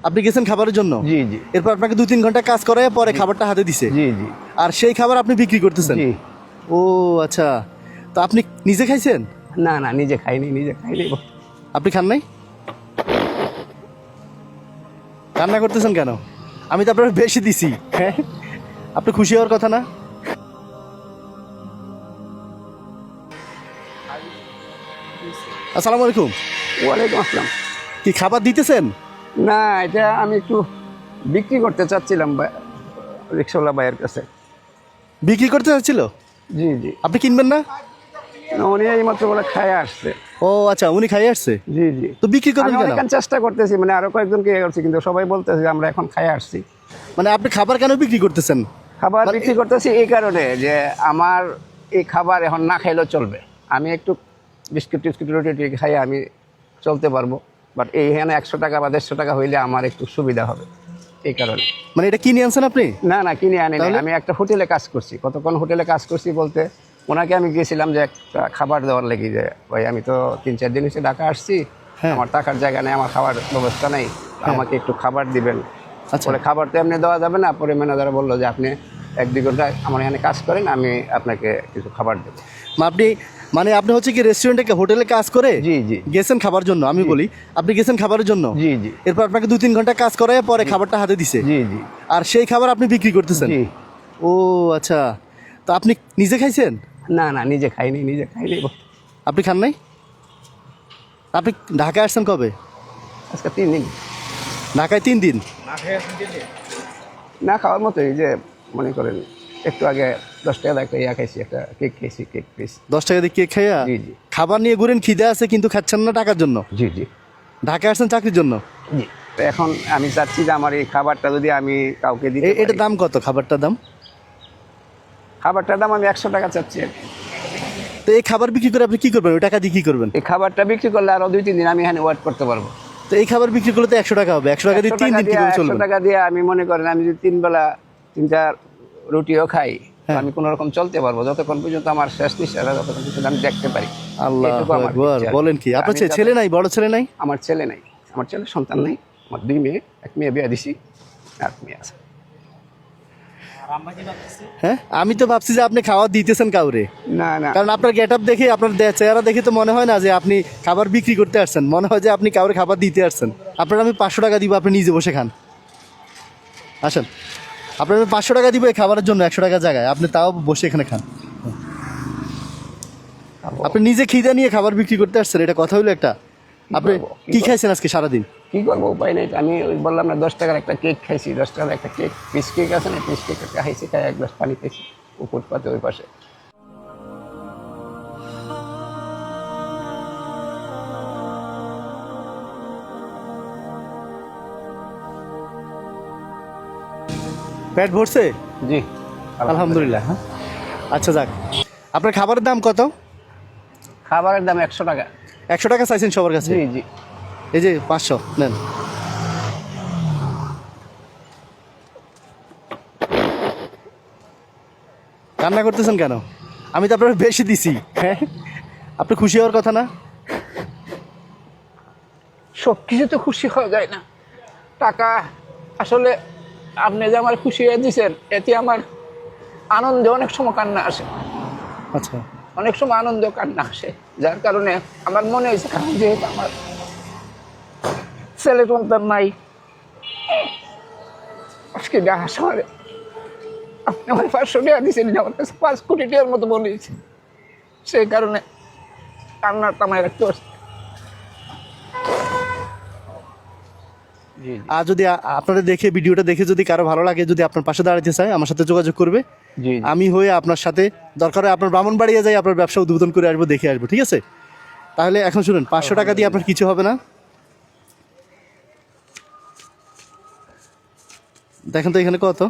আপনি গেছেন খাবারের জন্য? জি জি এরপর আপনাকে 2-3 ঘন্টা কাজ করে পরে খাবারটা হাতে দিছে? জি জি আর সেই খাবার আপনি বিক্রি করতেছেন? জি। ও আচ্ছা, তো আপনি নিজে খাইছেন? না না, নিজে খাইনি। আপনি খান নাই? কান্না করতেছেন কেন? আমি তো আপনার বেশি দিছি। হ্যাঁ, আপনি খুশি হওয়ার কথা না? আসসালামু আলাইকুম। ওয়ালাইকুম আসসালাম। কি খাবার দিতেছেন? না, এটা আমি একটু বিক্রি করতে চাচ্ছিলাম রিক্সাওয়ালা ভাইয়ের কাছে। বিক্রি করতে চাচ্ছিল? জি জি। আপনি কিনবেন না? না, উনি এই মাত্র বলে খায় আসছে। ও আচ্ছা, উনি খাইয়ে আসছে, জি জি। তো বিক্রি করবেন আমি কেন? অনেকক্ষণ চেষ্টা করতেছি, মানে আরো কয়েকজনকে ইয়ে করছি, কিন্তু সবাই বলতেছে যে আমরা এখন খায় আসছি। মানে আপনি খাবার কেন বিক্রি করতেছেন? খাবার বিক্রি করতেছি এই কারণে যে আমার এই খাবার এখন না খাইলেও চলবে। আমি একটু বিস্কুট টিস্কুট রুটি টুটি খাই আমি চলতে পারবো, বাট এইখানে 100 টাকা বা 150 টাকা হইলে আমার একটু সুবিধা হবে, এই কারণে। মানে এটা কিনে আনছেন আপনি? না না, কিনে আনি না। তাহলে? আমি একটা হোটেলে কাজ করছি। কতক্ষণ হোটেলে কাজ করছি বলতে, ওনাকে আমি গিয়েছিলাম যে একটা খাবার দেওয়ার লাগি, যে ভাই আমি তো 3-4 দিন হচ্ছে ঢাকা আসছি, হ্যাঁ। আমার টাকার জায়গা নেই, আমার খাবার ব্যবস্থা নেই, আমাকে একটু খাবার দিবেন। আচ্ছা। পরে খাবার তো এমনি দেওয়া যাবে না, পরে ম্যানেজার বললো যে আপনি 1-2 ঘন্টা আমার এখানে কাজ করেন, আমি আপনাকে কিছু খাবার দেবো। আপনি মানে আপনি হচ্ছে কি রেস্টুরেন্টে হোটেলে কাজ করে জি জি গেছেন খাবার জন্য? আমি বলি, আপনি গেছেন খাবারের জন্য? জি জি এরপর আপনাকে 2-3 ঘন্টা কাজ করে পরে খাবারটা হাতে দিছে? জি জি আর সেই খাবার আপনি বিক্রি করতেছেন? জি। ও আচ্ছা, তো আপনি নিজে খাইছেন? না না, নিজে খাইনি। আপনি খান নাই? আপনি ঢাকায় আসছেন কবে? আজকে 3 দিন ঢাকায় 3 দিন? না খাওয়ার মতোই, যে মনে করেন একটু আগে 10 টাকা একটা ইয়া খাইছি, একটা কেক খাইছি, কেক পিস। 10 টাকা দিয়ে কেক খাইয়া? জি জি খাবার নিয়ে ঘুরেন, খিদে আছে কিন্তু খাচ্ছেন না টাকার জন্য? জি জি ঢাকায় আসছেন চাকরির জন্য? জি। তো এখন আমি চাচ্ছি যে আমার এই খাবারটা যদি আমি কাউকে দিতে এটার পারি। দাম কত খাবারটার দাম? খাবারটার দাম আমি 100 টাকা চাচ্ছি আর কি। তো এই খাবার বিক্রি করে আপনি কি করবেন? ওই টাকা দিয়ে কি করবেন? এই খাবারটা বিক্রি করলে আরো 2-3 দিন আমি এখানে ওয়েট করতে পারবো। তো এই খাবার বিক্রি করলে তো 100 টাকা হবে। 100 টাকা দিয়ে 3 দিন কি করে 100 চলবে? টাকা দিয়ে আমি মনে করেন আমি যদি 3 বেলা 3-4 রুটিও খাই, তো আমি কোনো রকম চলতে পারবো যতক্ষণ পর্যন্ত আমার শেষ নিঃশ্বাস, যতক্ষণ পর্যন্ত আমি দেখতে পারি। আল্লাহু এইটুকু আমার আকবার, ইচ্ছা। বলেন কি? আপনার আমি ছেলে নাই? বড় ছেলে নাই? আমার ছেলে নাই, আমার ছেলে সন্তান নাই। আমার 2 মেয়ে, এক মেয়ে বিয়ে দিছি, আর মেয়ে আছে। হ্যাঁ, আমি তো ভাবছি যে আপনি খাবার দিতেছেন কাউরে, না না কারণ আপনার গেট আপ দেখে, আপনার চেহারা দেখে তো মনে হয় না যে আপনি খাবার বিক্রি করতে আসছেন, মনে হয় যে আপনি কাউরে খাবার দিতে আসছেন। আপনার আমি 500 টাকা দিব, আপনি নিজে বসে খান। আসেন, আপনার আমি 500 টাকা দিব এই খাবারের জন্য, 100 টাকার জায়গায় আপনি তাও বসে এখানে খান। আপনি নিজে খিদে নিয়ে খাবার বিক্রি করতে আসছেন, এটা কথা হলো একটা? আপনি কি খাইছেন আজকে সারাদিন? কি করবো, উপায় নেই। আমি ওই বললাম না 10 টাকার একটা কেক খাইছি, 10 টাকার একটা কেক, পিস কেক আছে না, পিস কেক একটা খাইছি, খাই 1 গ্লাস পানি খাইছি ফুটপাতে ওই পাশে। পেট ভরছে? জি আলহামদুলিল্লাহ। হ্যাঁ, আচ্ছা যাক, আপনার খাবারের দাম কত? খাবারের দাম 100 টাকা। 100 টাকা চাইছেন সবার কাছে? জি জি। এই যে 500 নেন। কান্না করতেছেন কেন? আমি তো আপনার বেশি দিছি। হ্যাঁ, আপনি খুশি হওয়ার কথা না? সব কিছুতে খুশি হওয়া যায় না। টাকা আসলে আপনি যে আমার খুশি হয়ে দিচ্ছেন, এতে আমার আনন্দে অনেক সময় কান্না আসে, আচ্ছা, অনেক সময় আনন্দ কান্না আসে, যার কারণে আমার মনে হয়েছে যেহেতু আমার ছেলে সন্তান নাই, আজকে দেখা শহরে আপনি আমার 500 টাকা দিয়েছেন, আমার কাছে 5 কোটি টাকার মতো মনে হয়েছে, সেই কারণে কান্নার তামায় রাখতে পারছি। আর যদি আপনারা দেখে, ভিডিওটা দেখে যদি কারো ভালো লাগে, যদি আপনার পাশে দাঁড়াতে চায়, আমার সাথে যোগাযোগ করবে। জি আমি হয়ে আপনার সাথে, দরকার হয় আপনার ব্রাহ্মণবাড়িয়া যাই, আপনার ব্যবসা উদ্বোধন করে আসবো, দেখে আসবো, ঠিক আছে? তাহলে এখন শুনুন, 500 টাকা দিয়ে আপনার কিছু হবে না। দেখেন তো এখানে কত?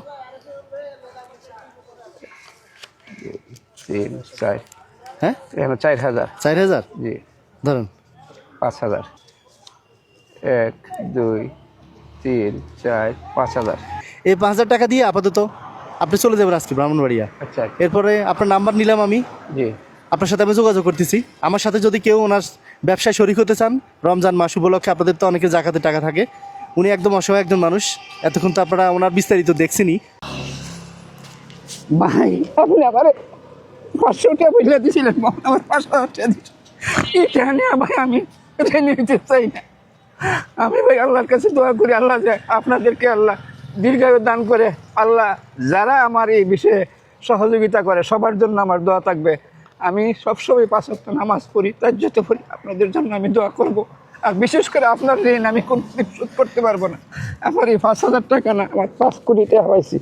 3 4, হ্যাঁ, এখানে 4000। 4000 জি। ধরেন। 5000, 1 2 3 4 5000। এই 5000 টাকা দিয়ে আপাতত আপনি চলে যাবেন আজকে ব্রাহ্মণবাড়িয়া। আচ্ছা এরপরে আপনার নাম্বার নিলাম আমি, জি আপনার সাথে আমি যোগাযোগ করতেছি। আমার সাথে যদি কেউ ওনার ব্যবসায় শরিক হতে চান, রমজান মাস উপলক্ষে আপনাদের তো অনেকের জাকাতের টাকা থাকে, উনি একদম অসহায় একজন মানুষ। এতক্ষণ তো আপনারা ওনার বিস্তারিত দেখছেনই। ভাই আপনি আবার 500 টাকা বুঝলে দিয়েছিলেন, আমার 500 টাকা দিচ্ছেন, এটা নিয়ে ভাই আমি রেনে নিতে চাই না। আমি ভাই আল্লাহর কাছে দোয়া করি, আল্লাহ যে আপনাদেরকে আল্লাহ দীর্ঘায়ু দান করে, আল্লাহ যারা আমার এই বিষয়ে সহযোগিতা করে সবার জন্য আমার দোয়া থাকবে। আমি সবসময় 5 ওয়াক্ত নামাজ পড়ি, তাহাজ্জুদ পড়ি, আপনাদের জন্য আমি দোয়া করব। আর বিশেষ করে আপনার ঋণ আমি কোনদিন শোধ করতে পারবো না। আমার এই 5,000 টাকা না, আমার 5 কোটি টাকা হয়েছি।